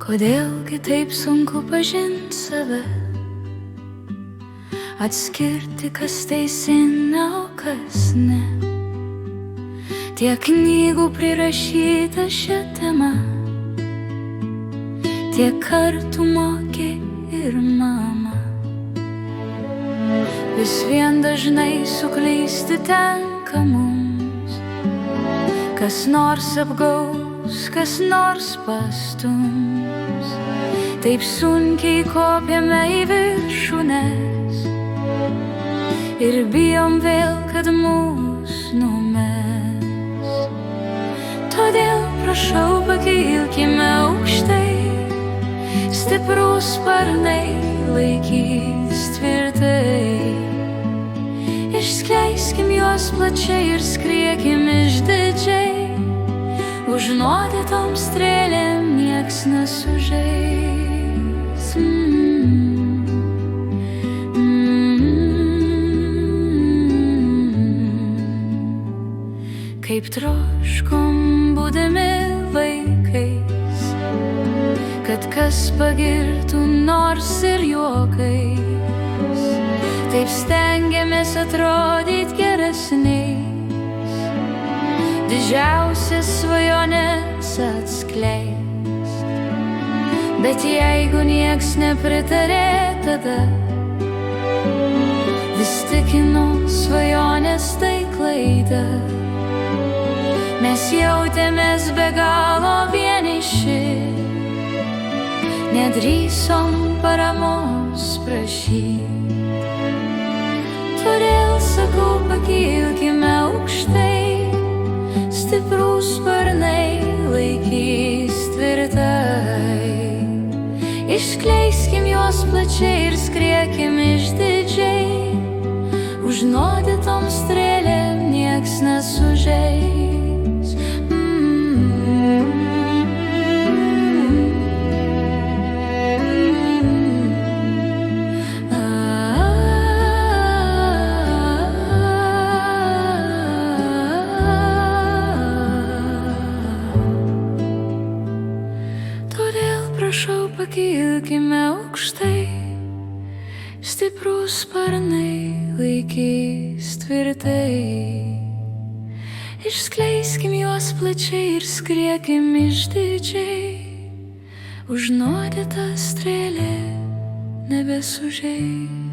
Kodėlgi taip sunku pažinti save, atskirti, kas teisinga, o kas ne. Tiek knygų prirašyta šią temą, tiek kartų mokė ir mama. Vis vien dažnai suklysti tenka mums, kas nors apgaus, kas nors pastums. Taip sunkiai kopiame į viršūnes ir bijom vėl, kad mus numes. Todėl prašau, pakilkime aukštai, stiprūs sparnai laikys tvirtai. Išskleiskim juos plačiai ir skriekim išdidžiai, užnuodytom strėlėm nieks nesužeis. Kaip troškom būdami vaikais, kad kas pagirtų nors ir juokais, taip stengiamės atrodyt geresniais, didžiausias svajonės atskleist. Bet jeigu nieks nepritarė tada, vis tikino svajonės tai klaida. Mes jautėmės be galo vieniši, nedrįsom paramos prašyt. Todėl sakau, pakilkime aukštai, stiprūs sparnai laikys tvirtai. Išskleiskim juos plačiai ir skriekim išdidžiai, užnuodytom strėlėm nieks nesužeis. Prašau, pakilkime aukštai, stiprūs sparnai laikys tvirtai. Išskleiskim juos plačiai ir skriekim išdidžiai, užnuodyta strėlė nebesužeis.